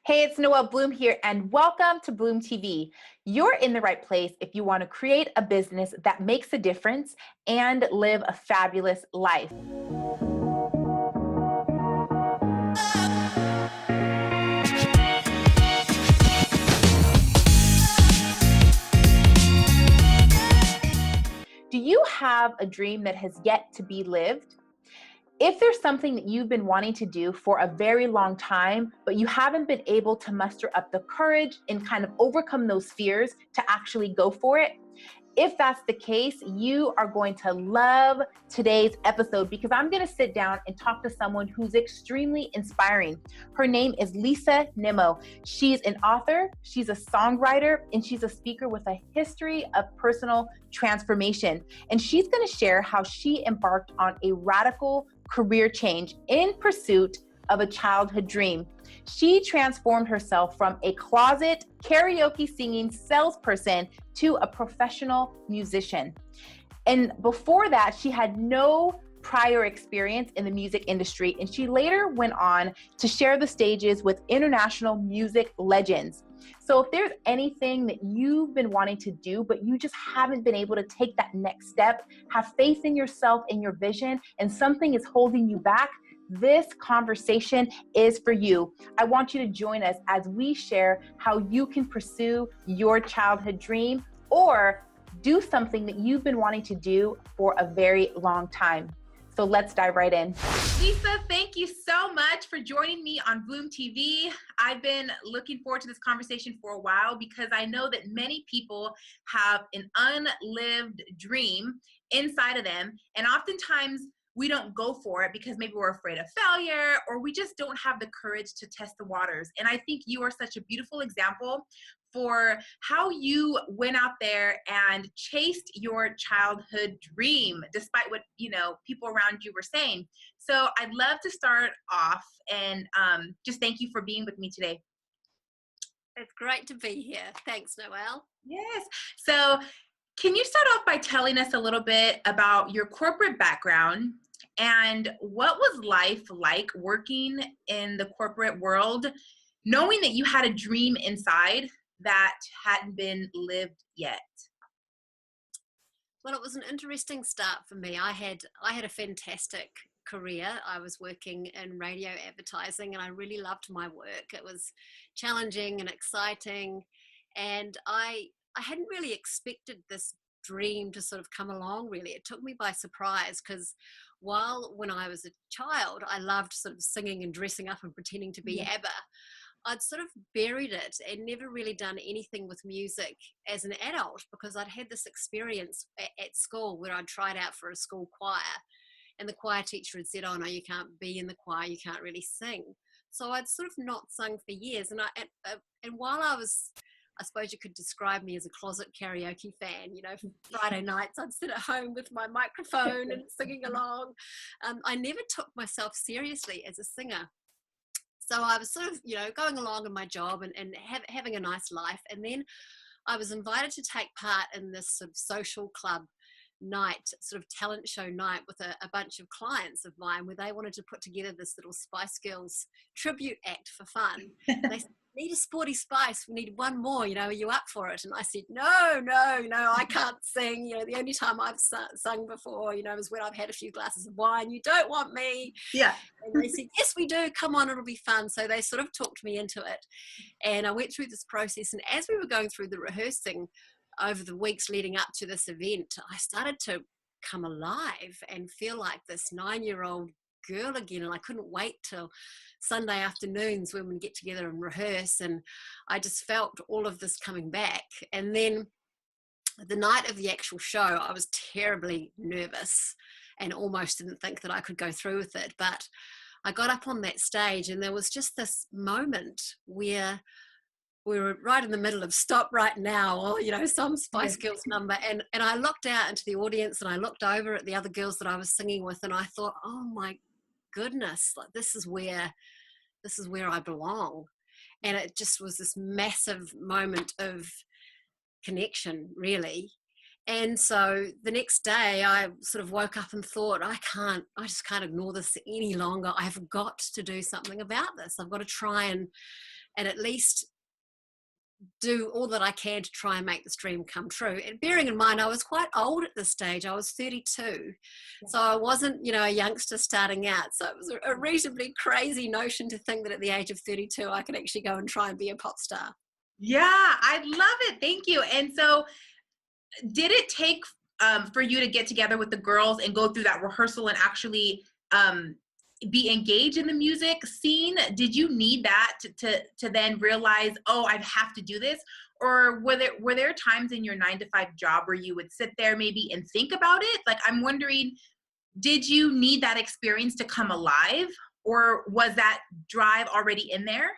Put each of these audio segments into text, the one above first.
Hey, it's Noelle Bloom here, and welcome to Bloom TV. You're in the right place if you want to create a business that makes a difference and live a fabulous life. Do you have a dream that has yet to be lived? If there's something that you've been wanting to do for a very long time, but you haven't been able to muster up the courage and kind of overcome those fears to actually go for it, if that's the case, you are going to love today's episode because I'm going to sit down and talk to someone who's extremely inspiring. Her name is Lisa Nimmo. She's an author, she's a songwriter, and she's a speaker with a history of personal transformation. And she's going to share how she embarked on a radical career change in pursuit of a childhood dream. She transformed herself from a closet karaoke singing salesperson to a professional musician. And before that, she had no prior experience in the music industry, and she later went on to share the stages with international music legends. So if there's anything that you've been wanting to do, but you just haven't been able to take that next step, have faith in yourself and your vision, and something is holding you back, this conversation is for you. I want you to join us as we share how you can pursue your childhood dream or do something that you've been wanting to do for a very long time. So let's dive right in. Lisa, thank you so much for joining me on Bloom TV. I've been looking forward to this conversation for a while because I know that many people have an unlived dream inside of them, and oftentimes we don't go for it because maybe we're afraid of failure or we just don't have the courage to test the waters. And I think you are such a beautiful example for how you went out there and chased your childhood dream despite what people around you were saying. So I'd love to start off and just thank you for being with me today. It's great to be here. Thanks, Noelle. Yes. So can you start off by telling us a little bit about your corporate background and what was life like working in the corporate world, knowing that you had a dream inside that hadn't been lived yet? Well, it was an interesting start for me. I had a fantastic career. I was working in radio advertising and I really loved my work. It was challenging and exciting, and I hadn't really expected this dream to sort of come along. Really, it took me by surprise because when I was a child, I loved sort of singing and dressing up and pretending to be ABBA. I'd sort of buried it and never really done anything with music as an adult because I'd had this experience at school where I'd tried out for a school choir and the choir teacher had said, "Oh no, you can't be in the choir, you can't really sing." So I'd sort of not sung for years, and while I suppose you could describe me as a closet karaoke fan. Friday nights I'd sit at home with my microphone and singing along. I never took myself seriously as a singer. So I was sort of, going along in my job and having a nice life. And then I was invited to take part in this sort of social club night, sort of talent show night with a bunch of clients of mine where they wanted to put together this little Spice Girls tribute act for fun. They said, "We need a sporty Spice, we need one more, are you up for it?" And I said, no, I can't sing. The only time I've sung before, is when I've had a few glasses of wine. You don't want me. Yeah. And they said, "Yes, we do. Come on, it'll be fun." So they sort of talked me into it. And I went through this process. And as we were going through the rehearsing over the weeks leading up to this event, I started to come alive and feel like this 9-year-old girl again, and I couldn't wait till Sunday afternoons when we get together and rehearse, and I just felt all of this coming back. And then the night of the actual show, I was terribly nervous and almost didn't think that I could go through with it, but I got up on that stage and there was just this moment where we were right in the middle of "Stop Right Now," or some Spice Girls number, and I looked out into the audience and I looked over at the other girls that I was singing with, and I thought, oh my goodness, like this is where I belong. And it just was this massive moment of connection, really. And so the next day I sort of woke up and thought, I just can't ignore this any longer. I've got to do something about this. I've got to try and and at least do all that I can to try and make this dream come true. And bearing in mind, I was quite old at this stage. I was 32. So I wasn't, a youngster starting out. So it was a reasonably crazy notion to think that at the age of 32, I could actually go and try and be a pop star. Yeah, I love it. Thank you. And so did it take for you to get together with the girls and go through that rehearsal and actually be engaged in the music scene? Did you need that to then realize, oh, I have to do this? Or were there times in your 9 to 5 job where you would sit there maybe and think about it? Like, I'm wondering, did you need that experience to come alive, or was that drive already in there?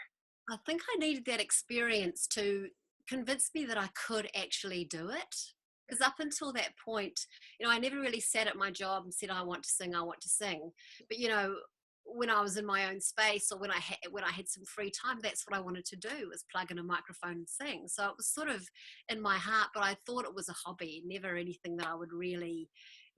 I think I needed that experience to convince me that I could actually do it. Because up until that point, I never really sat at my job and said, I want to sing, I want to sing. But, when I was in my own space, or when I had some free time, that's what I wanted to do, was plug in a microphone and sing. So it was sort of in my heart, but I thought it was a hobby, never anything that I would really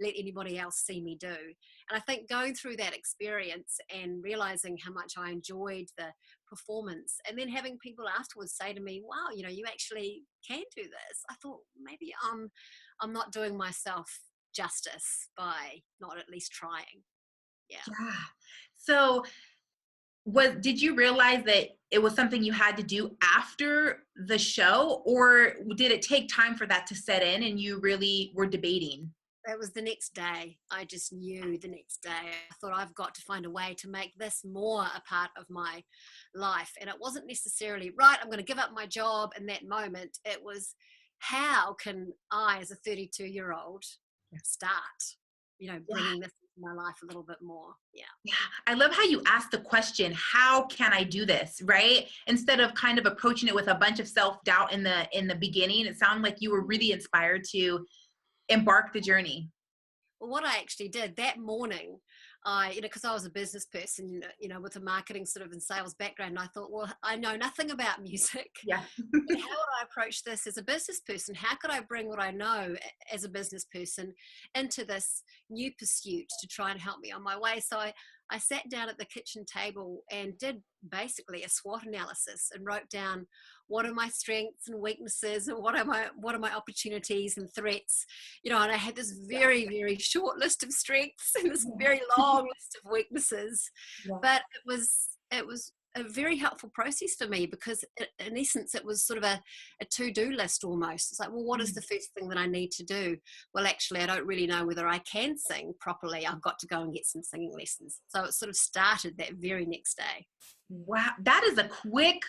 let anybody else see me do. And I think going through that experience and realizing how much I enjoyed the performance, and then having people afterwards say to me, wow, you actually can do this, I thought maybe I'm not doing myself justice by not at least trying. Yeah. Yeah. So did you realize that it was something you had to do after the show, or did it take time for that to set in and you really were debating? It was the next day. I just knew the next day. I thought, I've got to find a way to make this more a part of my life. And it wasn't necessarily, right, I'm going to give up my job in that moment. It was, how can I, as a 32-year-old, start, bringing this into my life a little bit more? Yeah. Yeah, I love how you asked the question, how can I do this, right? Instead of kind of approaching it with a bunch of self-doubt in the beginning, it sounded like you were really inspired to embark the journey. Well, what I actually did that morning, because I was a business person, with a marketing sort of and sales background, and I thought, well, I know nothing about music. Yeah. How would I approach this as a business person? How could I bring what I know as a business person into this new pursuit to try and help me on my way? So I sat down at the kitchen table and did basically a SWOT analysis and wrote down, what are my strengths and weaknesses, and what are my opportunities and threats, and I had this very, very short list of strengths and this very long list of weaknesses. Yeah. But it was a very helpful process for me, because in essence it was sort of a to-do list almost. It's like, well, what is the first thing that I need to do? Well, actually, I don't really know whether I can sing properly. I've got to go and get some singing lessons. So it sort of started that very next day. Wow, that's a quick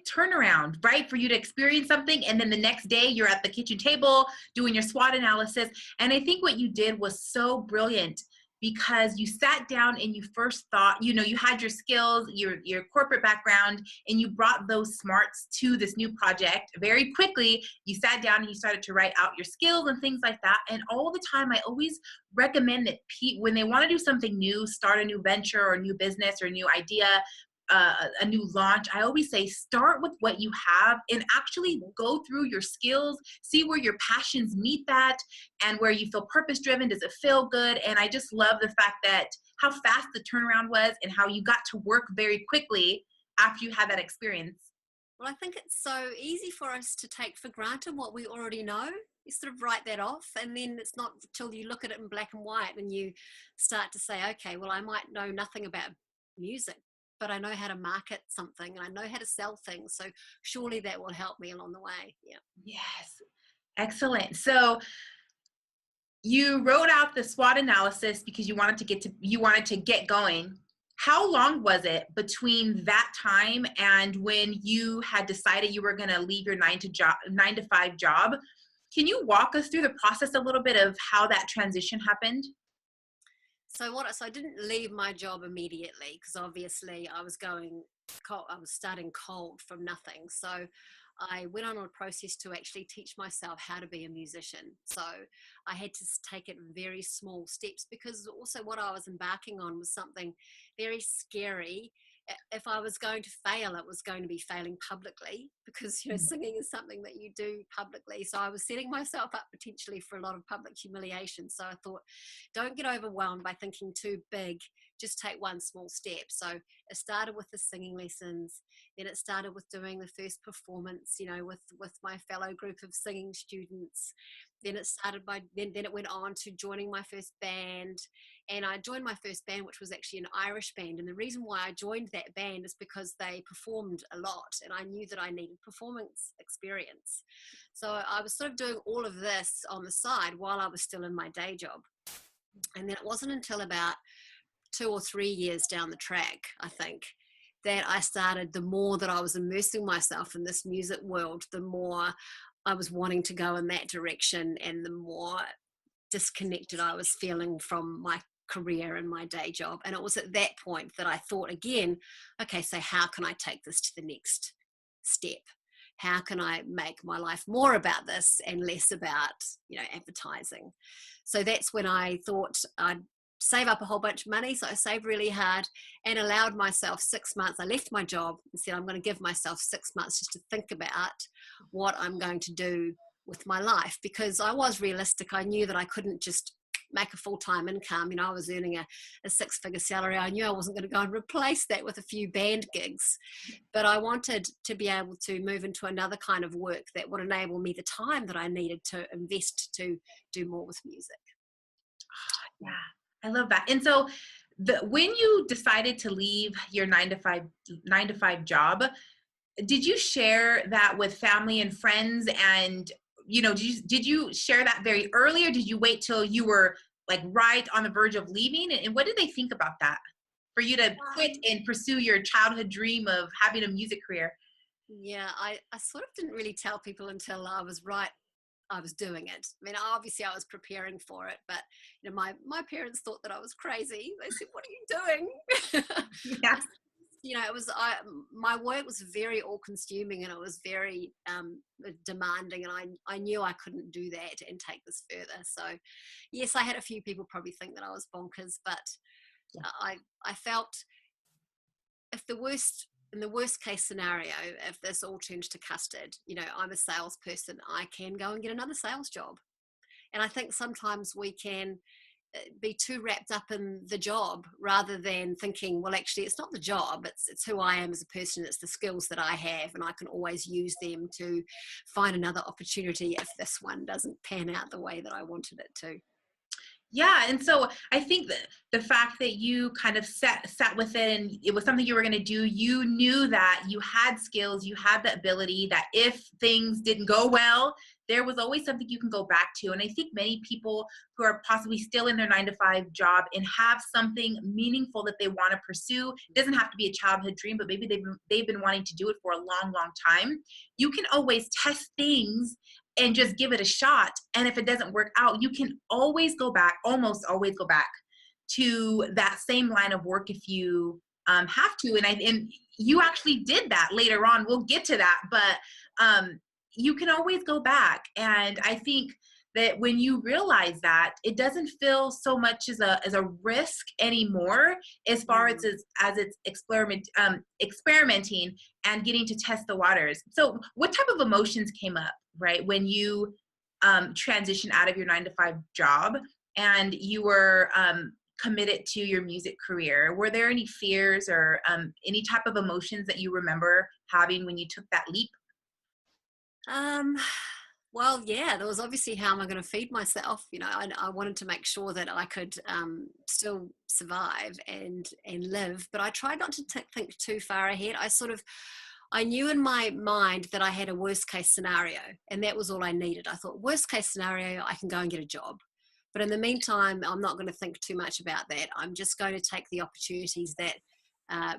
turnaround, right? For you to experience something, and then the next day you're at the kitchen table doing your SWOT analysis. And I think what you did was so brilliant, because you sat down and you first thought, you had your skills, your corporate background, and you brought those smarts to this new project very quickly. You sat down and you started to write out your skills and things like that. And all the time, I always recommend that when they want to do something new, start a new venture or a new business or a new idea, a new launch, I always say, start with what you have and actually go through your skills, see where your passions meet that, and where you feel purpose driven. Does it feel good? And I just love the fact that how fast the turnaround was and how you got to work very quickly after you had that experience. Well, I think it's so easy for us to take for granted what we already know. You sort of write that off, and then it's not until you look at it in black and white and you start to say, okay, well, I might know nothing about music, but I know how to market something and I know how to sell things. So surely that will help me along the way. Yeah. Yes. Excellent. So you wrote out the SWOT analysis because you wanted to get going. How long was it between that time and when you had decided you were going to leave your 9 to 5 job? Can you walk us through the process a little bit of how that transition happened? So I didn't leave my job immediately, because obviously I was starting cold from nothing. So I went on a process to actually teach myself how to be a musician. So I had to take it in very small steps, because also what I was embarking on was something very scary. If I was going to fail, it was going to be failing publicly, because singing is something that you do publicly. So I was setting myself up potentially for a lot of public humiliation. So I thought, don't get overwhelmed by thinking too big. just take one small step. So it started with the singing lessons, then it started with doing the first performance, with my fellow group of singing students. Then it started then it went on to joining my first band. And I joined my first band, which was actually an Irish band. And the reason why I joined that band is because they performed a lot, and I knew that I needed performance experience. So I was sort of doing all of this on the side while I was still in my day job. And then it wasn't until about 2 or 3 years down the track, I think, that I started, the more that I was immersing myself in this music world, the more I was wanting to go in that direction, and the more disconnected I was feeling from my career and my day job. And it was at that point that I thought again, okay, so how can I take this to the next step? How can I make my life more about this and less about, advertising? So that's when I thought I'd save up a whole bunch of money. So I saved really hard and allowed myself 6 months. I left my job and said, I'm going to give myself 6 months just to think about what I'm going to do with my life, because I was realistic. I knew that I couldn't just make a full-time income. I was earning a six-figure salary. I knew I wasn't going to go and replace that with a few band gigs, but I wanted to be able to move into another kind of work that would enable me the time that I needed to invest to do more with music. Yeah, I love that. And so when you decided to leave your 9 to 5 job, did you share that with family and friends? And did you share that very early, or did you wait till you were like right on the verge of leaving? And what did they think about that for you to quit and pursue your childhood dream of having a music career? Yeah, I sort of didn't really tell people until I was doing it. I mean, obviously I was preparing for it, but my parents thought that I was crazy. They said, "What are you doing?" Yeah. My work was very all-consuming, and it was very demanding, and I knew I couldn't do that and take this further. So, yes, I had a few people probably think that I was bonkers, but I felt in the worst case scenario, if this all turns to custard, I'm a salesperson, I can go and get another sales job. And I think sometimes we can be too wrapped up in the job rather than thinking, well, actually it's not the job, it's who I am as a person, it's the skills that I have, and I can always use them to find another opportunity if this one doesn't pan out the way that I wanted it to. Yeah. And so I think that the fact that you kind of sat with it and it was something you were going to do, you knew that you had skills, you had the ability that if things didn't go well, there was always something you can go back to. And I think many people who are possibly still in their 9 to 5 job and have something meaningful that they want to pursue, it doesn't have to be a childhood dream, but maybe they've been wanting to do it for a long, long time. You can always test things and just give it a shot. And if it doesn't work out, you can always almost always go back to that same line of work if you have to. And you actually did that later on. We'll get to that, but you can always go back. And I think that when you realize that, it doesn't feel so much as a risk anymore, as far as it's experimenting and getting to test the waters. So what type of emotions came up, right, when you transitioned out of your 9 to 5 job and you were committed to your music career? Were there any fears or any type of emotions that you remember having when you took that leap? Well, yeah, there was obviously, how am I going to feed myself? I wanted to make sure that I could still survive and live, but I tried not to think too far ahead. I knew in my mind that I had a worst case scenario, and that was all I needed. I thought, worst case scenario, I can go and get a job. But in the meantime, I'm not going to think too much about that. I'm just going to take the opportunities that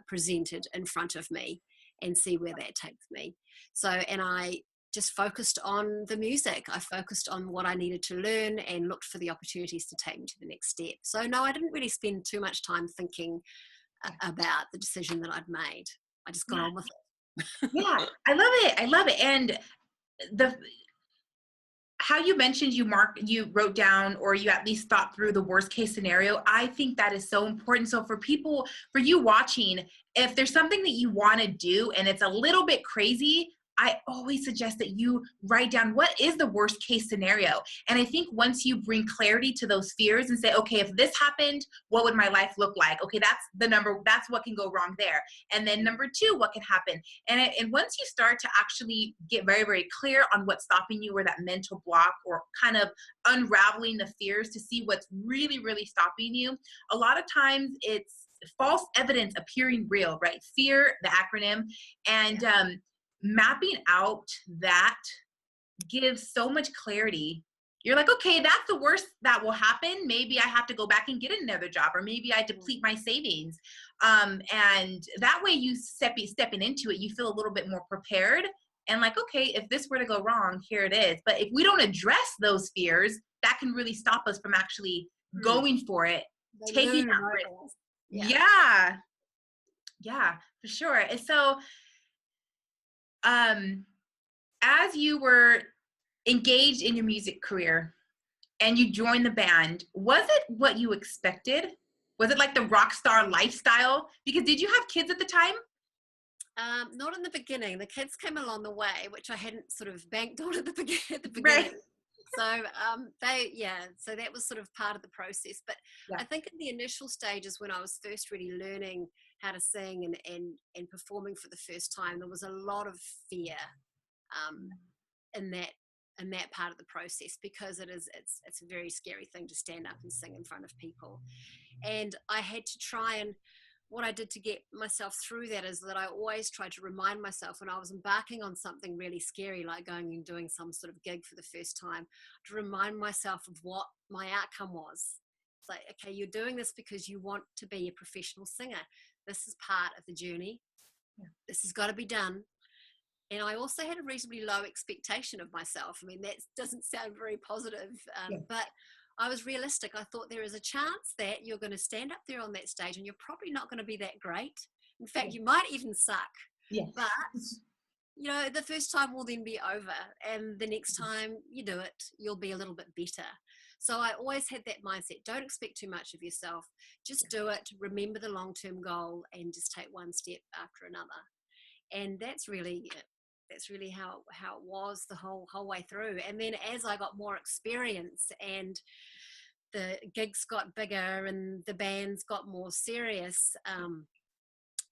presented in front of me and see where that takes me. And I just focused on the music. I focused on what I needed to learn and looked for the opportunities to take me to the next step. So no, I didn't really spend too much time thinking about the decision that I'd made. I just got on with it. Yeah, I love it. And how you mentioned you wrote down, or you at least thought through the worst case scenario. I think that is so important. So for you watching, if there's something that you want to do and it's a little bit crazy, I always suggest that you write down what is the worst case scenario. And I think once you bring clarity to those fears and say, okay, if this happened, what would my life look like? Okay, that's what can go wrong there. And then number two, what can happen? And once you start to actually get very, very clear on what's stopping you, or that mental block, or kind of unraveling the fears to see what's really, really stopping you, a lot of times it's false evidence appearing real, right? Fear, the acronym, and mapping out that gives so much clarity. You're like, okay, that's the worst that will happen. Maybe I have to go back and get another job, or maybe I deplete my savings. And that way you stepping into it, you feel a little bit more prepared and like, okay, if this were to go wrong, here it is. But if we don't address those fears, that can really stop us from actually going for it, taking that risk. Yeah, for sure. And so, as you were engaged in your music career and you joined the band, was it what you expected? Was it like the rock star lifestyle? Because did you have kids at the time? Not in the beginning. The kids came along the way, which I hadn't sort of banked on at the beginning. Right. So so that was sort of part of the process. But I think in the initial stages, when I was first really learning how to sing and performing for the first time, there was a lot of fear in that part of the process, because it's a very scary thing to stand up and sing in front of people. And I had to try, and what I did to get myself through that is that I always tried to remind myself when I was embarking on something really scary, like going and doing some sort of gig for the first time, to remind myself of what my outcome was. It's like, okay, you're doing this because you want to be a professional singer. This is part of the journey. This has got to be done. And I also had a reasonably low expectation of myself. I mean, that doesn't sound very positive, but I was realistic. I thought there is a chance that you're going to stand up there on that stage and you're probably not going to be that great. In fact, you might even suck. But, the first time will then be over. And the next time you do it, you'll be a little bit better. So I always had that mindset. Don't expect too much of yourself. Just do it. Remember the long-term goal and just take one step after another. And that's really how it was the whole way through. And then as I got more experience and the gigs got bigger and the bands got more serious,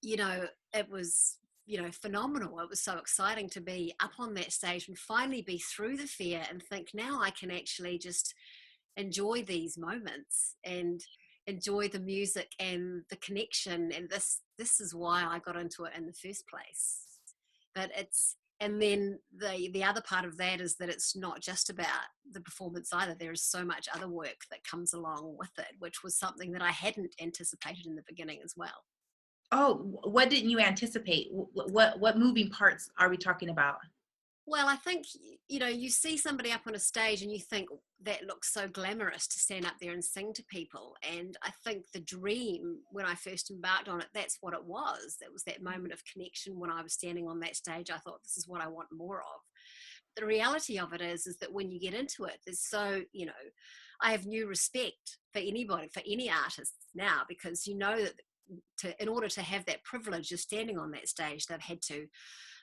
it was phenomenal. It was so exciting to be up on that stage and finally be through the fear and think, now I can actually just enjoy these moments and enjoy the music and the connection. And this is why I got into it in the first place. But and then the other part of that is that it's not just about the performance either. There is so much other work that comes along with it, which was something that I hadn't anticipated in the beginning as well. Oh, what didn't you anticipate? What moving parts are we talking about? Well, I think, you see somebody up on a stage and you think that looks so glamorous to stand up there and sing to people. And I think the dream, when I first embarked on it, that's what it was. It was that moment of connection when I was standing on that stage. I thought, this is what I want more of. The reality of it is that when you get into it, there's I have new respect for anybody, for any artist now, because that in order to have that privilege of standing on that stage, they've had to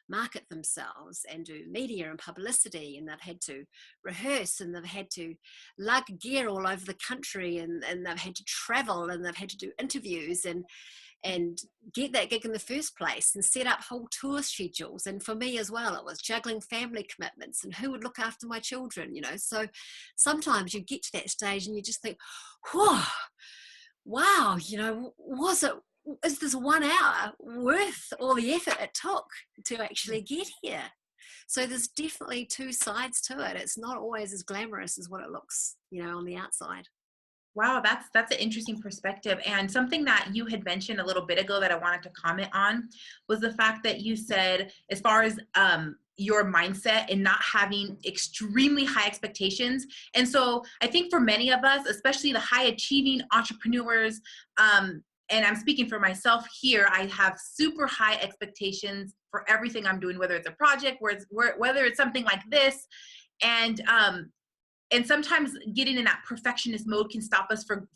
market themselves and do media and publicity, and they've had to rehearse, and they've had to lug gear all over the country, and they've had to travel, and they've had to do interviews and get that gig in the first place and set up whole tour schedules. And for me as well, it was juggling family commitments and who would look after my children, so sometimes you get to that stage and you just think, whoa, wow, is this 1 hour worth all the effort it took to actually get here? So there's definitely two sides to it. It's not always as glamorous as what it looks, on the outside. Wow, that's an interesting perspective. And something that you had mentioned a little bit ago that I wanted to comment on was the fact that you said, as far as your mindset and not having extremely high expectations. And so I think for many of us, especially the high achieving entrepreneurs, and I'm speaking for myself here, I have super high expectations for everything I'm doing, whether it's a project, whether it's something like this. And sometimes getting in that perfectionist mode can stop us from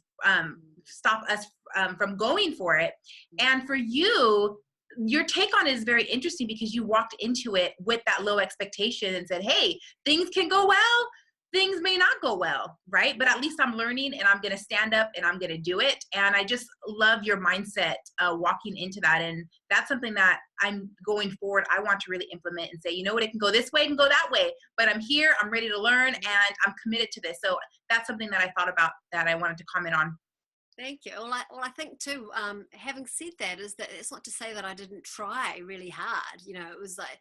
going for it. And for you, your take on it is very interesting because you walked into it with that low expectation and said, hey, things can go well, things may not go well, right? But at least I'm learning and I'm going to stand up and I'm going to do it. And I just love your mindset walking into that. And that's something that I'm going forward. I want to really implement and say, you know what, it can go this way, it can go that way, but I'm here, I'm ready to learn, and I'm committed to this. So that's something that I thought about that I wanted to comment on. Thank you. Well, I think too, having said that, is that it's not to say that I didn't try really hard. It was like,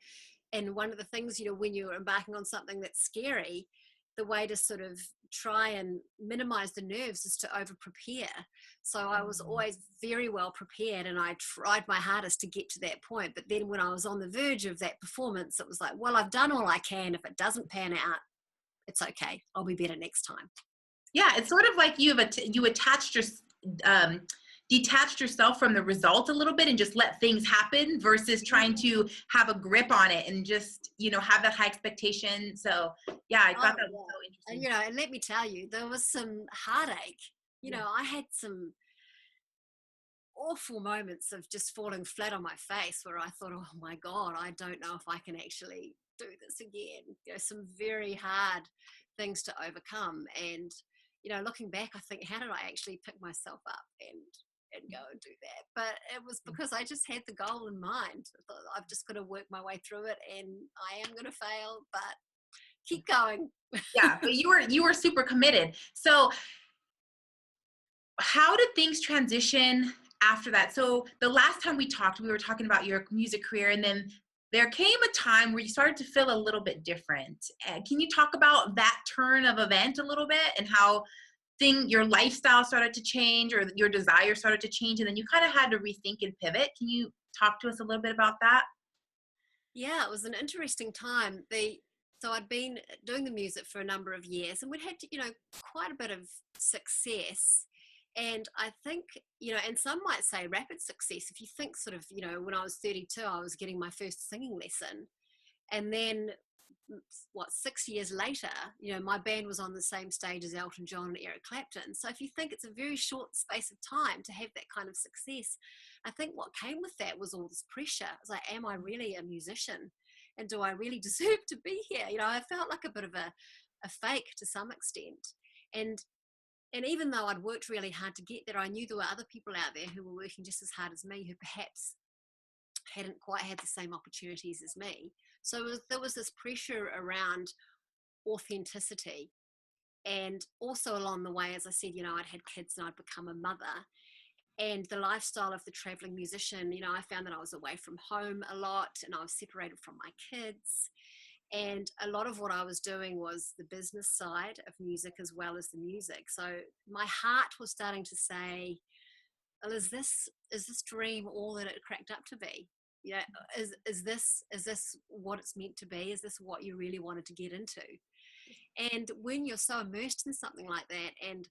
and one of the things, when you're embarking on something that's scary, the way to sort of try and minimize the nerves is to over prepare. So I was always very well prepared, and I tried my hardest to get to that point. But then when I was on the verge of that performance, it was like, well, I've done all I can. If it doesn't pan out, it's okay. I'll be better next time. Yeah, it's sort of like you detached yourself from the result a little bit and just let things happen versus trying to have a grip on it and just, have that high expectation. So yeah, I thought that was so interesting. And let me tell you, there was some heartache. I had some awful moments of just falling flat on my face where I thought, oh my God, I don't know if I can actually do this again. Some very hard things to overcome. And looking back, I think, how did I actually pick myself up and go and do that? But it was because I just had the goal in mind. I thought, I've just got to work my way through it, and I am going to fail, but keep going. Yeah, but you were super committed. So how did things transition after that? So the last time we talked, we were talking about your music career, and then there came a time where you started to feel a little bit different. Can you talk about that turn of event a little bit and how your lifestyle started to change or your desire started to change, and then you kind of had to rethink and pivot? Can you talk to us a little bit about that? Yeah, it was an interesting time. So I'd been doing the music for a number of years, and we'd had, quite a bit of success. And I think, and some might say rapid success. If you think sort of, when I was 32, I was getting my first singing lesson. And then 6 years later, my band was on the same stage as Elton John and Eric Clapton. So if you think it's a very short space of time to have that kind of success, I think what came with that was all this pressure. It's like, am I really a musician? And do I really deserve to be here? I felt like a bit of a fake to some extent. And even though I'd worked really hard to get there, I knew there were other people out there who were working just as hard as me, who perhaps hadn't quite had the same opportunities as me. So there was this pressure around authenticity. And also along the way, as I said, I'd had kids and I'd become a mother. And the lifestyle of the traveling musician, I found that I was away from home a lot, and I was separated from my kids. And a lot of what I was doing was the business side of music as well as the music. So my heart was starting to say, well, is this dream all that it cracked up to be? Is this what it's meant to be? Is this what you really wanted to get into? And when you're so immersed in something like that, and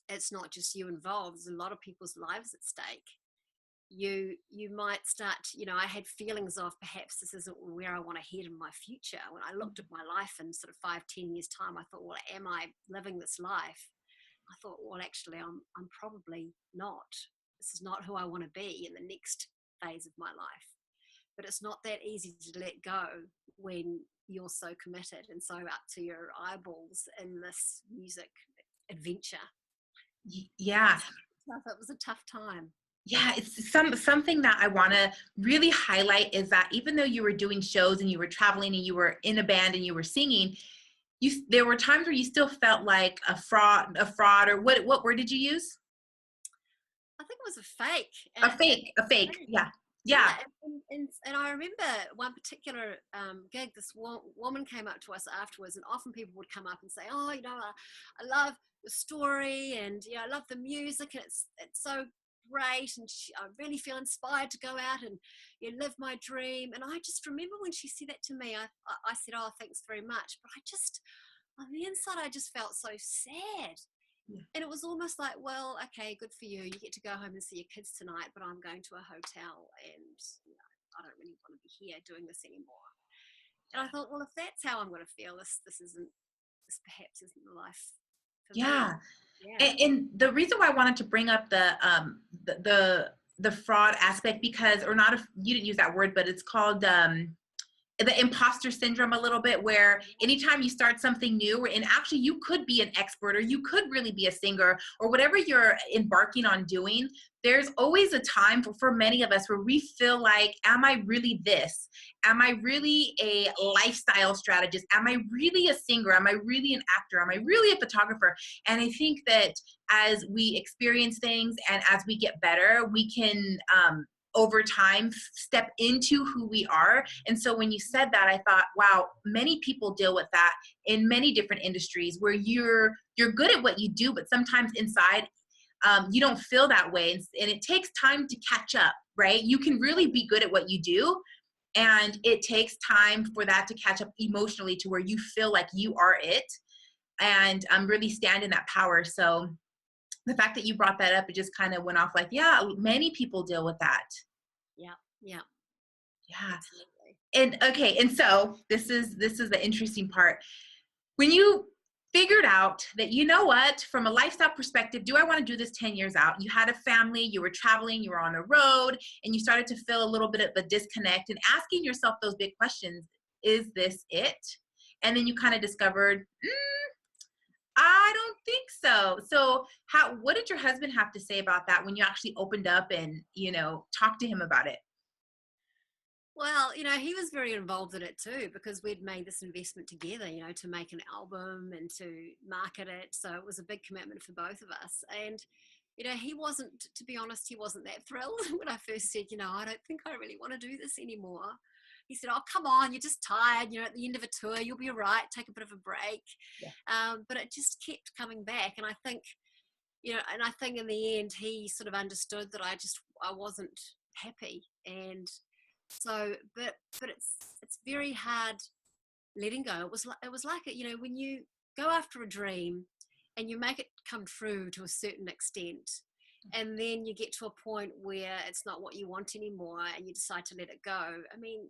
it's not just you involved, there's a lot of people's lives at stake. You might start, I had feelings of perhaps this isn't where I want to head in my future. When I looked at my life in sort of 5-10 years time, I thought, well, am I living this life? I thought, well, actually, I'm probably not. This is not who I want to be in the next phase of my life. But it's not that easy to let go when you're so committed and so up to your eyeballs in this music adventure. Yeah. It was a tough time. Yeah, it's something that I want to really highlight is that even though you were doing shows and you were traveling and you were in a band and you were singing, there were times where you still felt like a fraud, or what word did you use? I think it was a fake. A fake. Yeah. And I remember one particular gig, this woman came up to us afterwards, and often people would come up and say, oh, I love the story, and I love the music, and it's so great, and I really feel inspired to go out and live my dream. And I just remember when she said that to me, I said, oh, thanks very much. But I just, on the inside, I just felt so sad. Yeah. And it was almost like, well, okay, good for you. You get to go home and see your kids tonight, but I'm going to a hotel, and I don't really want to be here doing this anymore. And I thought, well, if that's how I'm going to feel, this perhaps isn't the life for me. Yeah. And the reason why I wanted to bring up the the fraud aspect because, or not, you didn't use that word, but it's called, the imposter syndrome a little bit, where anytime you start something new, and actually you could be an expert, or you could really be a singer, or whatever you're embarking on doing, there's always a time for many of us where we feel like, am I really this? Am I really a lifestyle strategist? Am I really a singer? Am I really an actor? Am I really a photographer? And I think that as we experience things and as we get better, we can, over time, step into who we are. And so when you said that, I thought, wow, many people deal with that in many different industries, where you're good at what you do, but sometimes inside, you don't feel that way. And it takes time to catch up, right? You can really be good at what you do, and it takes time for that to catch up emotionally to where you feel like you are it, and really stand in that power. So the fact that you brought that up, it just kind of went off like, yeah, many people deal with that. Yeah. Yeah. Yeah. Absolutely. And okay, and so this is the interesting part. When you figured out that, you know what, from a lifestyle perspective, do I want to do this 10 years out? You had a family, you were traveling, you were on a road, and you started to feel a little bit of a disconnect and asking yourself those big questions. Is this it? And then you kind of discovered, I don't think so. So what did your husband have to say about that when you actually opened up and, talked to him about it? Well, he was very involved in it too, because we'd made this investment together, to make an album and to market it. So it was a big commitment for both of us. And, he wasn't, to be honest, he wasn't that thrilled when I first said, I don't think I really want to do this anymore. He said, oh, come on, you're just tired. At the end of a tour, you'll be all right. Take a bit of a break. Yeah. But it just kept coming back. And I think, in the end, he sort of understood that I wasn't happy. And so, but it's very hard letting go. It was like when you go after a dream and you make it come true to a certain extent, and then you get to a point where it's not what you want anymore and you decide to let it go. I mean,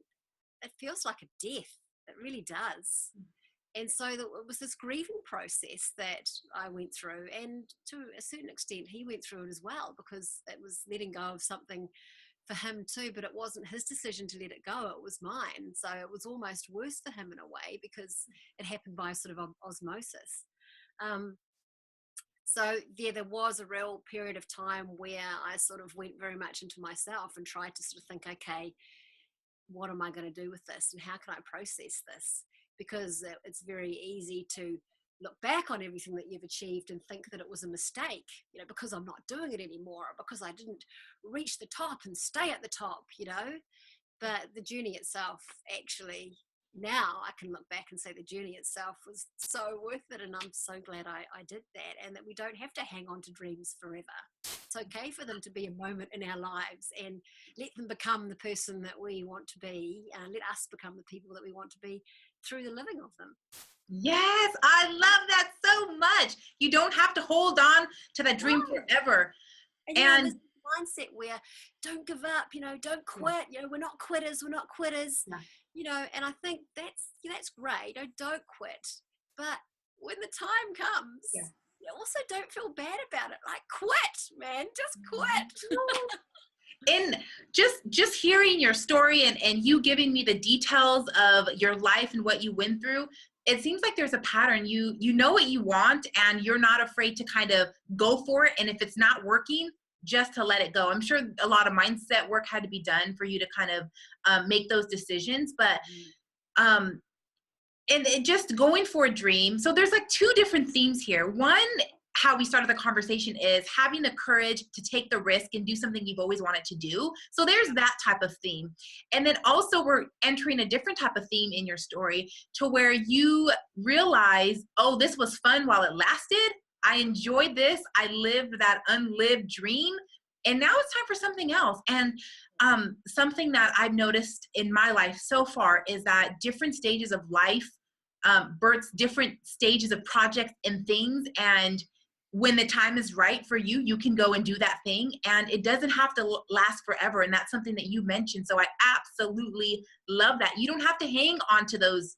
it feels like a death. It really does. And so it was this grieving process that I went through, and to a certain extent he went through it as well, because it was letting go of something for him too, but it wasn't his decision to let it go, it was mine. So it was almost worse for him in a way, because it happened by sort of osmosis. So yeah, there was a real period of time where I sort of went very much into myself and tried to sort of think, okay, what am I going to do with this, and how can I process this? Because it's very easy to look back on everything that you've achieved and think that it was a mistake, because I'm not doing it anymore, or because I didn't reach the top and stay at the top, But the journey itself, actually, now I can look back and say the journey itself was so worth it, and I'm so glad I did that, and that we don't have to hang on to dreams forever. It's okay for them to be a moment in our lives, and let them become the person that we want to be, and let us become the people that we want to be through the living of them. Yes, I love that so much. You don't have to hold on to that dream forever. And this mindset where don't give up, don't quit, we're not quitters, and I think that's great. Don't quit. But when the time comes, you also don't feel bad about it. Like, quit, man, just quit. And just hearing your story and you giving me the details of your life and what you went through, it seems like there's a pattern. You know what you want, and you're not afraid to kind of go for it. And if it's not working, just to let it go. I'm sure a lot of mindset work had to be done for you to kind of make those decisions. But and just going for a dream. So there's like two different themes here. One, how we started the conversation, is having the courage to take the risk and do something you've always wanted to do. So there's that type of theme. And then also we're entering a different type of theme in your story, to where you realize, oh, this was fun while it lasted. I enjoyed this. I lived that unlived dream. And now it's time for something else. And something that I've noticed in my life so far is that different stages of life births different stages of projects and things. And when the time is right for you, you can go and do that thing, and it doesn't have to last forever. And that's something that you mentioned. So I absolutely love that. You don't have to hang on to those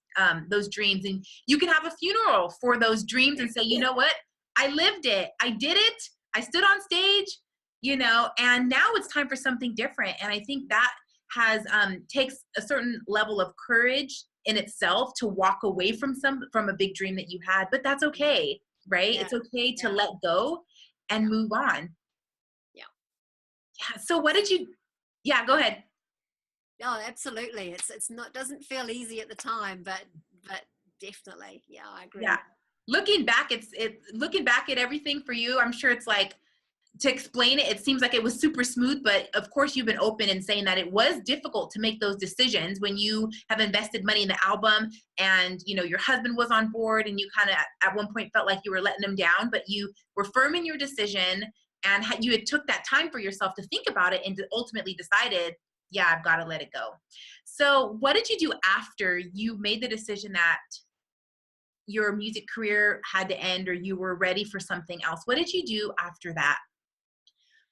dreams, and you can have a funeral for those dreams and say, you know what? I lived it. I did it. I stood on stage. you know, and now it's time for something different. And I think that has takes a certain level of courage in itself to walk away from a big dream that you had, but that's okay, right? Yeah. It's okay to Yeah. let go and move on. Yeah. Yeah. So what did you, yeah, go ahead. Oh, absolutely. It's not, doesn't feel easy at the time, but definitely. Yeah, I Yeah. agree. Looking back, it's looking back at everything for you. I'm sure it's like, to explain it, it seems like it was super smooth, but of course you've been open in saying that it was difficult to make those decisions when you have invested money in the album and, you know, your husband was on board and you kind of at one point felt like you were letting him down, but you were firm in your decision and you had took that time for yourself to think about it and ultimately decided, yeah, I've got to let it go. So what did you do after you made the decision that your music career had to end or you were ready for something else? What did you do after that?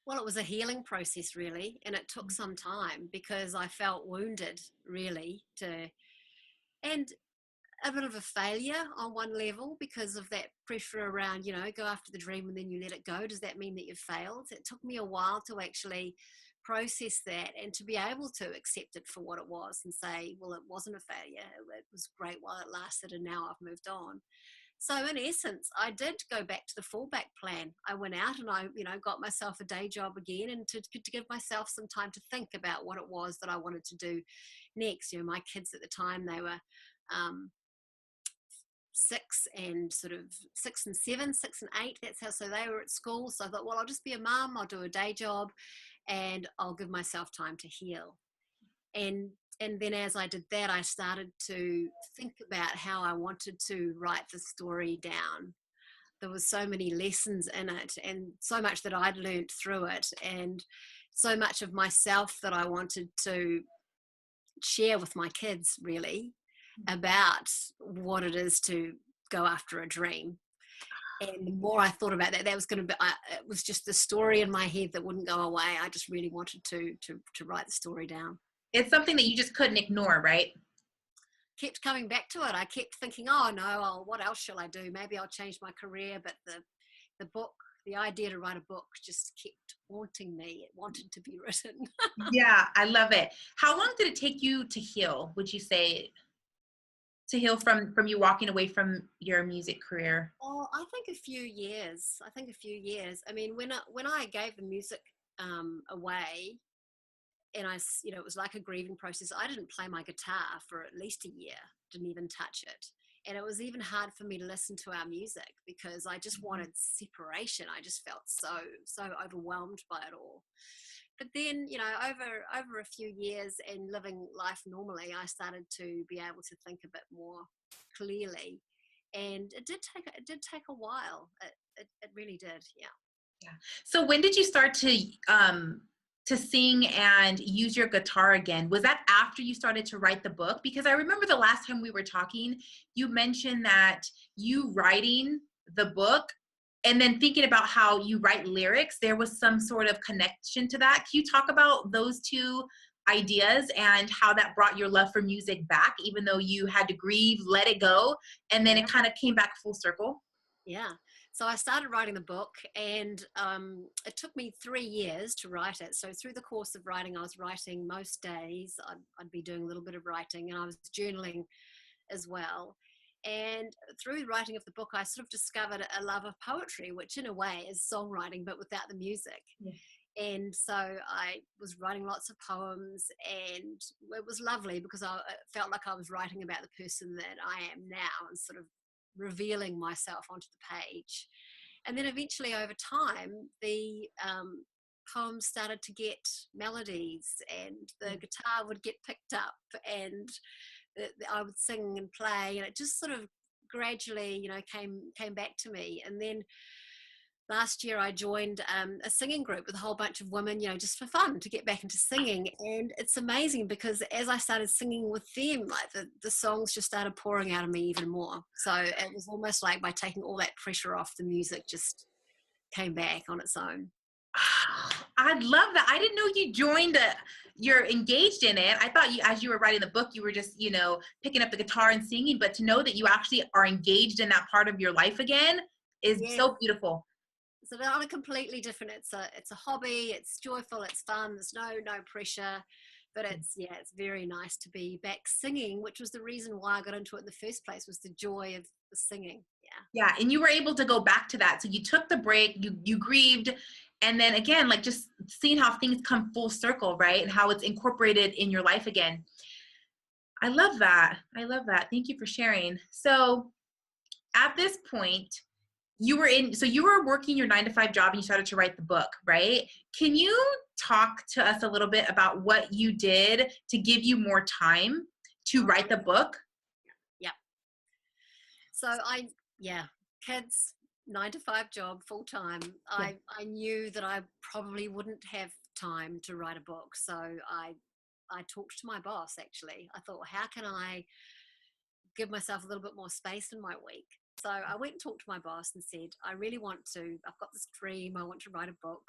Well, it was a healing process, really, and it took some time because I felt wounded, really, and a bit of a failure on one level because of that pressure around, you know, go after the dream and then you let it go. Does that mean that you've failed? It took me a while to actually process that and to be able to accept it for what it was and say, well, it wasn't a failure. It was great while it lasted and now I've moved on. So in essence, I did go back to the fallback plan. I went out and I, you know, got myself a day job again and to give myself some time to think about what it was that I wanted to do next. You know, my kids at the time, they were 6 and 7, 6 and 8. That's how, so they were at school. So I thought, well, I'll just be a mum, I'll do a day job and I'll give myself time to heal. And then as I did that, I started to think about how I wanted to write the story down. There was so many lessons in it and so much that I'd learned through it and so much of myself that I wanted to share with my kids, really, about what it is to go after a dream. And the more I thought about that, that was going to be, it was just the story in my head that wouldn't go away. I just really wanted to write the story down. It's something that you just couldn't ignore, right? Kept coming back to it. I kept thinking, oh no, what else shall I do? Maybe I'll change my career. But the book, the idea to write a book just kept haunting me. It wanted to be written. Yeah, I love it. How long did it take you to heal, would you say, to heal from you walking away from your music career? Oh, I think a few years. I mean, when I gave the music away, and you know, it was like a grieving process. I didn't play my guitar for at least a year. Didn't even touch it, and it was even hard for me to listen to our music because I just wanted separation. I just felt so overwhelmed by it all. But then, you know, over a few years and living life normally, I started to be able to think a bit more clearly, and it did take a while. It really did. Yeah. Yeah. So when did you start to sing and use your guitar again? Was that after you started to write the book? Because I remember the last time we were talking, you mentioned that you writing the book and then thinking about how you write lyrics, there was some sort of connection to that. Can you talk about those two ideas and how that brought your love for music back, even though you had to grieve, let it go, and then Yeah. it kind of came back full circle? Yeah. So I started writing the book, and it took me 3 years to write it. So through the course of writing, I was writing most days. I'd be doing a little bit of writing, and I was journaling as well. And through the writing of the book, I sort of discovered a love of poetry, which in a way is songwriting, but without the music. Yeah. And so I was writing lots of poems, and it was lovely because I felt like I was writing about the person that I am now and sort of revealing myself onto the page. And then eventually over time, the poems started to get melodies and the guitar would get picked up and I would sing and play, and it just sort of gradually, you know, came back to me. And then last year I joined a singing group with a whole bunch of women, you know, just for fun to get back into singing. And it's amazing because as I started singing with them, like the songs just started pouring out of me even more. So it was almost like by taking all that pressure off, the music just came back on its own. I'd love that. I didn't know you joined you're engaged in it. I thought you, as you were writing the book, you were just, you know, picking up the guitar and singing, but to know that you actually are engaged in that part of your life again is Yeah. so beautiful. So they're on a completely different, it's a hobby, it's joyful, it's fun, there's no pressure, but it's very nice to be back singing, which was the reason why I got into it in the first place, was the joy of the singing. Yeah, and you were able to go back to that. So you took the break, you grieved, and then again, like just seeing how things come full circle, right? And how it's incorporated in your life again. I love that. I love that. Thank you for sharing. So at this point, you were working your 9-to-5 job and you started to write the book, right? Can you talk to us a little bit about what you did to give you more time to write the book? Yeah. So kids, 9-to-5 job, full time. Yeah. I knew that I probably wouldn't have time to write a book. So I talked to my boss, actually. I thought, how can I give myself a little bit more space in my week? So I went and talked to my boss and said, I've got this dream, I want to write a book.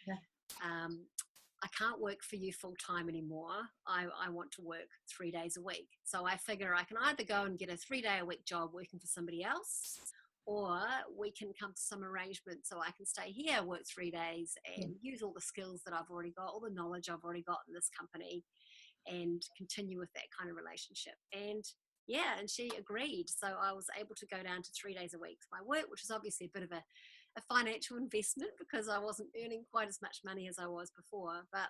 Yeah. I can't work for you full time anymore. I want to work 3 days a week. So I figure I can either go and get a 3-day-a-week job working for somebody else, or we can come to some arrangement so I can stay here, work 3 days, and use all the skills that I've already got, all the knowledge I've already got in this company, and continue with that kind of relationship. And she agreed. So I was able to go down to 3 days a week for my work, which is obviously a bit of a financial investment because I wasn't earning quite as much money as I was before. But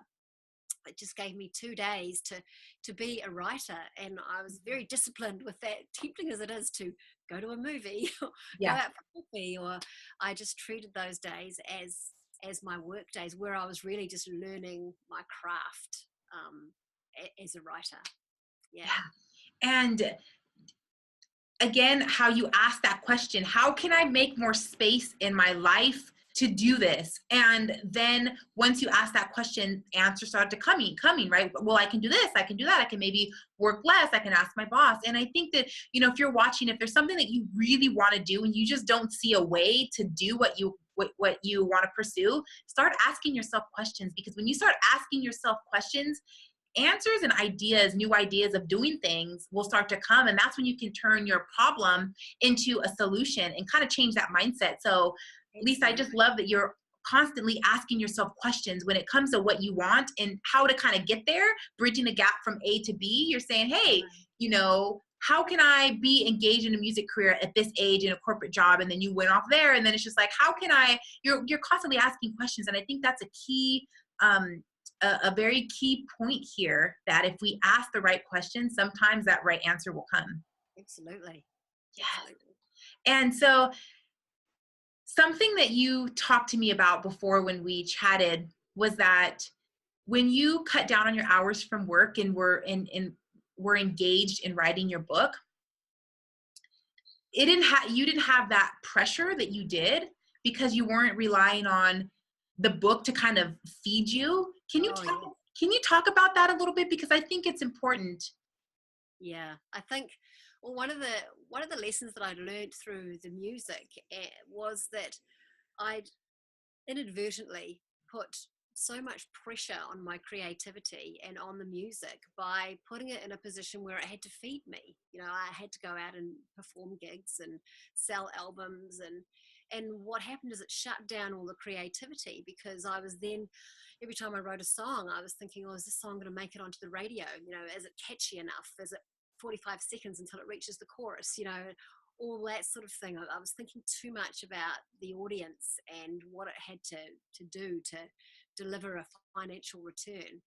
it just gave me 2 days to be a writer. And I was very disciplined with that, tempting as it is to go to a movie or go out for coffee, or I just treated those days as my work days, where I was really just learning my craft as a writer. Yeah. And again, how you ask that question, how can I make more space in my life to do this? And then once you ask that question, answers start to coming, right? Well, I can do this, I can do that, I can maybe work less, I can ask my boss. And I think that, if you're watching, if there's something that you really want to do and you just don't see a way to do what you want to pursue, start asking yourself questions. Because when you start asking yourself questions, answers and new ideas of doing things will start to come. And that's when you can turn your problem into a solution and kind of change that mindset. So Lisa, I just love that you're constantly asking yourself questions when it comes to what you want and how to kind of get there, bridging the gap from A to B. You're saying, hey, how can I be engaged in a music career at this age in a corporate job? And then you went off there. And then it's just like, how can you're constantly asking questions. And I think that's a key, a very key point here, that if we ask the right questions, sometimes that right answer will come. Absolutely. Yeah. And so something that you talked to me about before when we chatted was that when you cut down on your hours from work and were engaged in writing your book, you didn't have that pressure that you did because you weren't relying on the book to kind of feed you. Can you talk about that a little bit? Because I think it's important. Yeah, I think, well, one of the lessons that I'd learned through the music was that I'd inadvertently put so much pressure on my creativity and on the music by putting it in a position where it had to feed me. I had to go out and perform gigs and sell albums, and what happened is it shut down all the creativity, because I was then, every time I wrote a song, I was thinking, is this song going to make it onto the radio? Is it catchy enough? Is it 45 seconds until it reaches the chorus? All that sort of thing. I was thinking too much about the audience and what it had to do to deliver a financial return.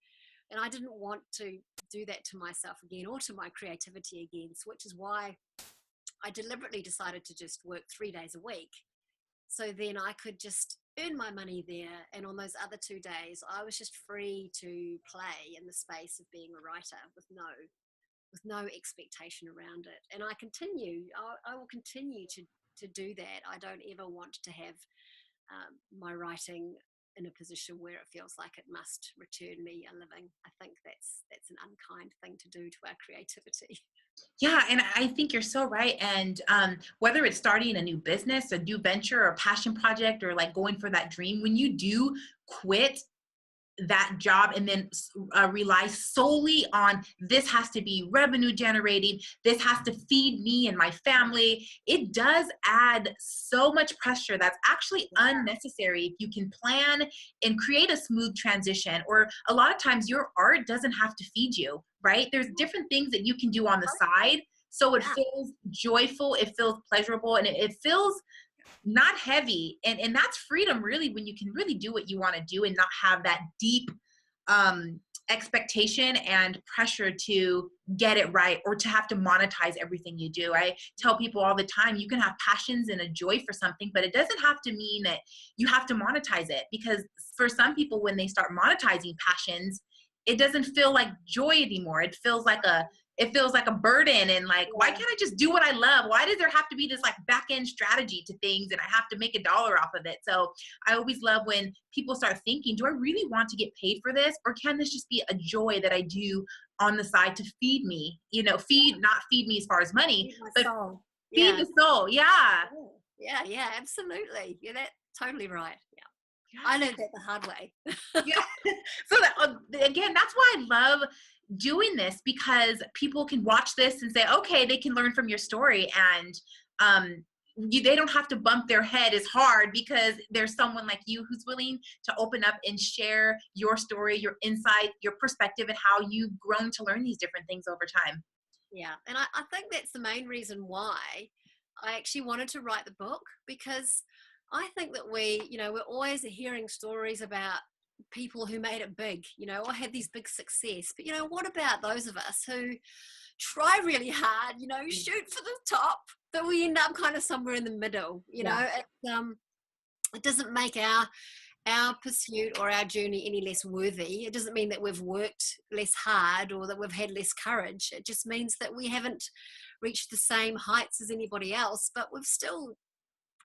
And I didn't want to do that to myself again or to my creativity again, which is why I deliberately decided to just work 3 days a week. So then I could just earn my money there. And on those other 2 days, I was just free to play in the space of being a writer with no expectation around it. And I will continue to do that. I don't ever want to have my writing in a position where it feels like it must return me a living. I think that's an unkind thing to do to our creativity. Yeah, and I think you're so right. And whether it's starting a new business, a new venture, or a passion project, or like going for that dream, when you do quit that job and then rely solely on this has to be revenue generating, this has to feed me and my family, it does add so much pressure that's actually unnecessary. If you can plan and create a smooth transition, or a lot of times your art doesn't have to feed you, right? There's different things that you can do on the side so it feels joyful, it feels pleasurable, and it feels not heavy. And that's freedom, really, when you can really do what you want to do and not have that deep expectation and pressure to get it right or to have to monetize everything you do. I tell people all the time, you can have passions and a joy for something, but it doesn't have to mean that you have to monetize it, because for some people, when they start monetizing passions, it doesn't feel like joy anymore. It feels like a burden, and like, why can't I just do what I love? Why does there have to be this like back end strategy to things and I have to make $1 off of it? So I always love when people start thinking, do I really want to get paid for this? Or can this just be a joy that I do on the side to feed me, not feed me as far as money, but soul. feed the soul. Yeah. Yeah, absolutely. Yeah, that's totally right. Yeah. I learned that the hard way. Yeah. So that, again, that's why I love doing this, because people can watch this and say, okay, they can learn from your story, and they don't have to bump their head as hard because there's someone like you who's willing to open up and share your story, your insight, your perspective, and how you've grown to learn these different things over time. Yeah, and I think that's the main reason why I actually wanted to write the book, because I think that we're always hearing stories about people who made it big, or had these big success. But, what about those of us who try really hard, shoot for the top, but we end up kind of somewhere in the middle, it doesn't make our pursuit or our journey any less worthy. It doesn't mean that we've worked less hard or that we've had less courage. It just means that we haven't reached the same heights as anybody else, but we've still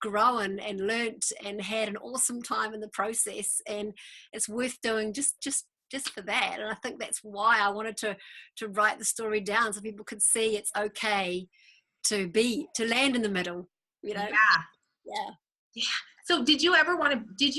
grown and learnt and had an awesome time in the process, and it's worth doing just for that. And I think that's why I wanted to write the story down, so people could see it's okay to land in the middle, Yeah. So did you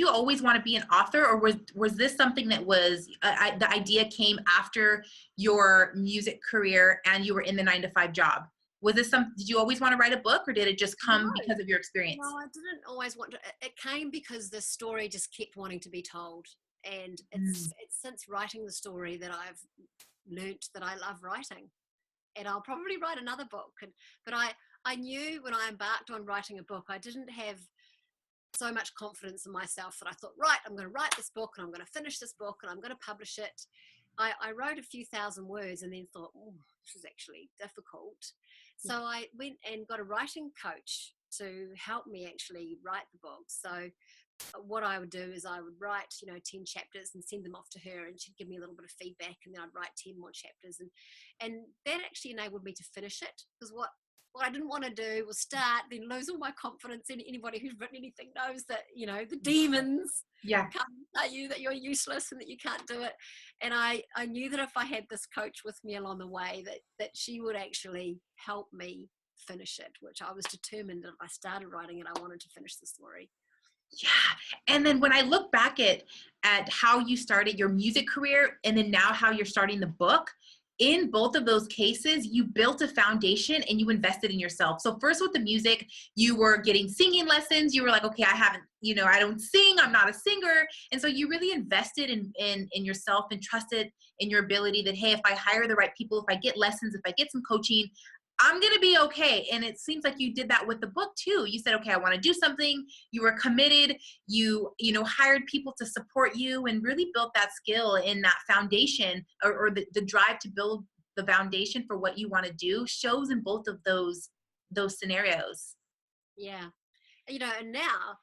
always want to be an author, or was this something that was the idea came after your music career and you were in the 9-to-5 job? Did you always want to write a book, or did it just come because of your experience? No, I didn't always want to. It came because the story just kept wanting to be told. And it's since writing the story that I've learnt that I love writing. And I'll probably write another book. But I knew when I embarked on writing a book, I didn't have so much confidence in myself that I thought, right, I'm going to write this book and I'm going to finish this book and I'm going to publish it. I wrote a few thousand words and then thought, oh, this is actually difficult. So I went and got a writing coach to help me actually write the book. So what I would do is I would write, 10 chapters and send them off to her, and she'd give me a little bit of feedback, and then I'd write 10 more chapters. And that actually enabled me to finish it, because what I didn't want to do was start, then lose all my confidence. And anybody who's written anything knows that, the demons come tell you that you're useless and that you can't do it. And I knew that if I had this coach with me along the way, that she would actually help me finish it, which I was determined that if I started writing it, I wanted to finish the story. Yeah. And then when I look back at how you started your music career and then now how you're starting the book, in both of those cases, you built a foundation and you invested in yourself. So first with the music, you were getting singing lessons. You were like, okay, I don't sing. I'm not a singer. And so you really invested in yourself and trusted in your ability that, hey, if I hire the right people, if I get lessons, if I get some coaching, I'm going to be okay. And it seems like you did that with the book too. You said, okay, I want to do something. You were committed. You hired people to support you and really built that skill in that foundation, or the drive to build the foundation for what you want to do shows in both of those scenarios. Yeah. And now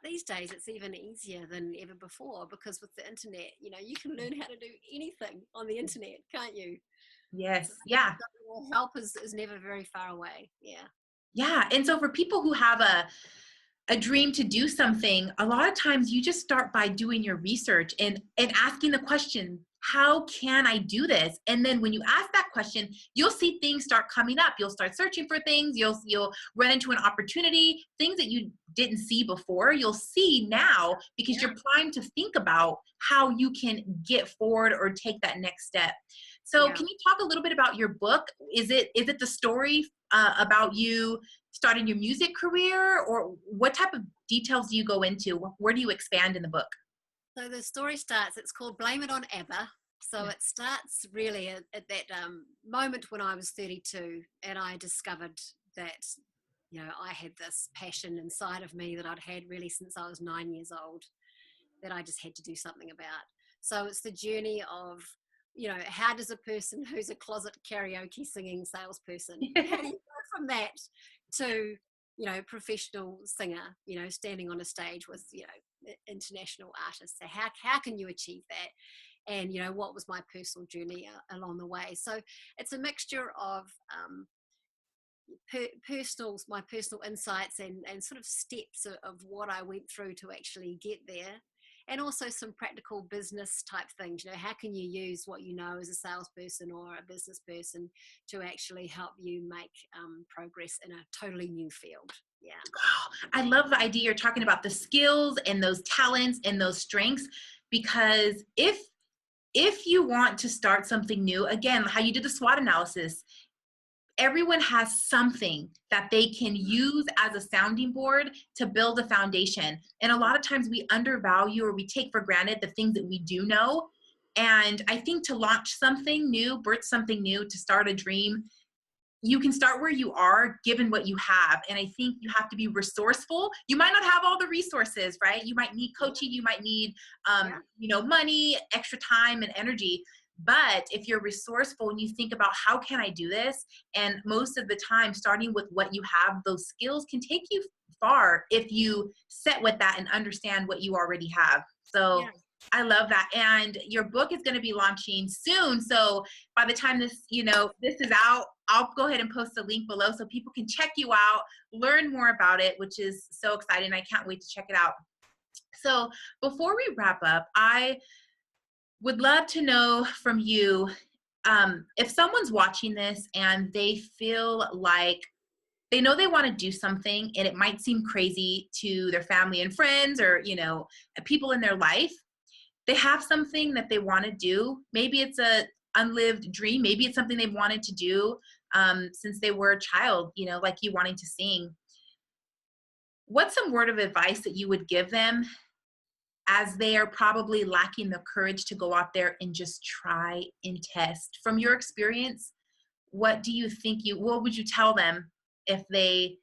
these days it's even easier than ever before, because with the internet, you can learn how to do anything on the internet, can't you? Yes. Yeah. Help is never very far away. Yeah. Yeah. And so for people who have a dream to do something, a lot of times you just start by doing your research and asking the question, how can I do this? And then when you ask that question, you'll see things start coming up. You'll start searching for things. You'll run into an opportunity, things that you didn't see before, you'll see now because Yeah. you're primed to think about how you can get forward or take that next step. So Yeah. can you talk a little bit about your book? Is it the story about you starting your music career, or what type of details do you go into? Where do you expand in the book? So the story starts, it's called Blame It on ABBA. So Yeah. it starts really at that moment when I was 32 and I discovered that, I had this passion inside of me that I'd had really since I was 9 years old that I just had to do something about. So it's the journey of, how does a person who's a closet karaoke singing salesperson, how do you go from that to, professional singer, standing on a stage with, international artists? So how can you achieve that? And, what was my personal journey along the way? So it's a mixture of my personal insights and sort of steps of what I went through to actually get there, and also some practical business type things. How can you use what you know as a salesperson or a business person to actually help you make progress in a totally new field? Yeah. I love the idea you're talking about the skills and those talents and those strengths, because if you want to start something new, again, how you did the SWOT analysis, everyone has something that they can use as a sounding board to build a foundation. And a lot of times we undervalue or we take for granted the things that we do know. And I think to launch something new, birth something new, to start a dream, you can start where you are given what you have. And I think you have to be resourceful. You might not have all the resources, right? You might need coaching, you might need Yeah. money, extra time and energy. But if you're resourceful and you think about how can I do this, and most of the time starting with what you have, those skills can take you far if you set with that and understand what you already have. So Yeah. I love that. And your book is going to be launching soon. So by the time this is out, I'll go ahead and post a link below so people can check you out, learn more about it, which is so exciting. I can't wait to check it out. So before we wrap up, I would love to know from you, if someone's watching this and they feel like they know they want to do something and it might seem crazy to their family and friends, or people in their life, they have something that they want to do. Maybe it's a unlived dream. Maybe it's something they've wanted to do since they were a child, like you wanting to sing. What's some word of advice that you would give them, as they are probably lacking the courage to go out there and just try and test? From your experience, what would you tell them if they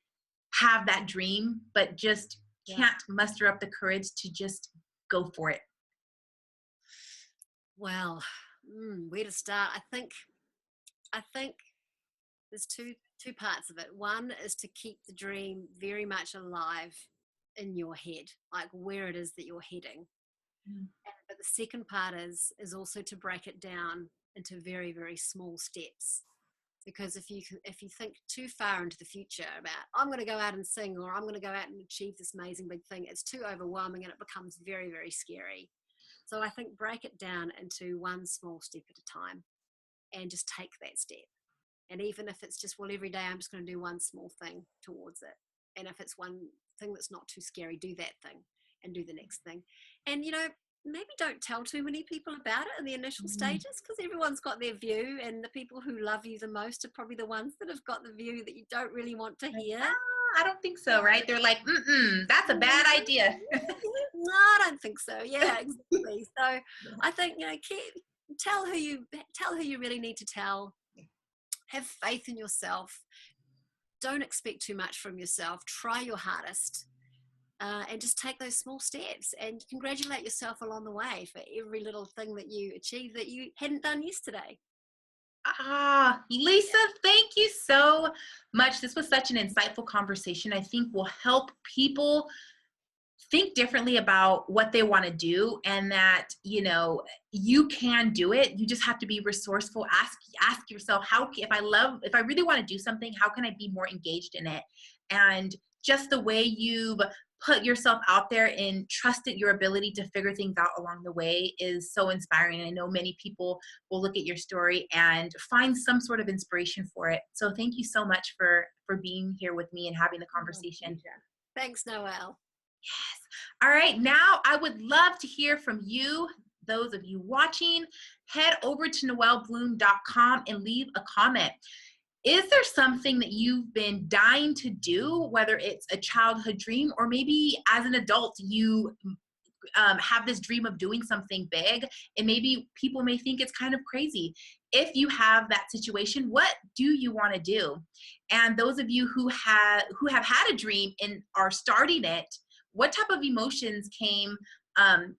have that dream, but just Yeah. can't muster up the courage to just go for it? Well, where to start? I think there's two parts of it. One is to keep the dream very much alive in your head, like where it is that you're heading. Mm. But the second part is also to break it down into very, very small steps. Because if you think too far into the future about, I'm going to go out and sing, or I'm going to go out and achieve this amazing big thing, it's too overwhelming and it becomes very, very scary. So I think break it down into one small step at a time and just take that step. And even if it's just, well, every day I'm just going to do one small thing towards it. And if it's one thing that's not too scary, do that thing and do the next thing. And, maybe don't tell too many people about it in the initial Mm. stages, because everyone's got their view, and the people who love you the most are probably the ones that have got the view that you don't really want to Like, hear. I don't think so, right? They're like, that's a bad idea. No, I don't think so. Yeah, exactly. So I think, tell who you really need to tell. Have faith in yourself. Don't expect too much from yourself. Try your hardest. And just take those small steps and congratulate yourself along the way for every little thing that you achieve that you hadn't done yesterday. Lisa, thank you so much. This was such an insightful conversation. I think will help people think differently about what they want to do, and that you can do it. You just have to be resourceful. Ask yourself, if I really want to do something, how can I be more engaged in it? And just the way you've put yourself out there and trusted your ability to figure things out along the way is so inspiring. And I know many people will look at your story and find some sort of inspiration for it. So thank you so much for being here with me and having the conversation. Thanks, Noelle. Yes. All right. Now I would love to hear from you. Those of you watching, head over to noellebloom.com and leave a comment. Is there something that you've been dying to do, whether it's a childhood dream or maybe as an adult you have this dream of doing something big, and maybe people may think it's kind of crazy? If you have that situation, what do you want to do? And those of you who have had a dream and are starting it, what type of emotions came up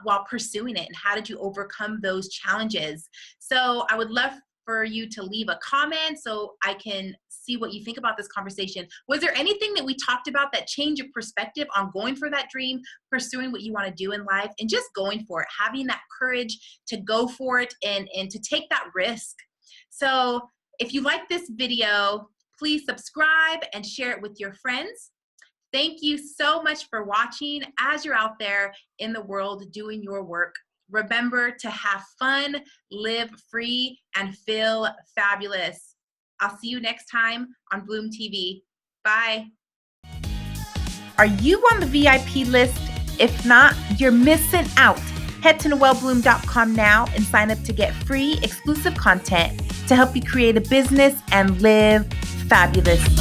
while pursuing it, and how did you overcome those challenges? So I would love for you to leave a comment so I can see what you think about this conversation. Was there anything that we talked about that changed your perspective on going for that dream, pursuing what you want to do in life, and just going for it, having that courage to go for it and to take that risk? So if you like this video, please subscribe and share it with your friends. Thank you so much for watching. As you're out there in the world doing your work, remember to have fun, live free, and feel fabulous. I'll see you next time on Bloom TV. Bye. Are you on the VIP list? If not, you're missing out. Head to noellebloom.com now and sign up to get free exclusive content to help you create a business and live fabulous.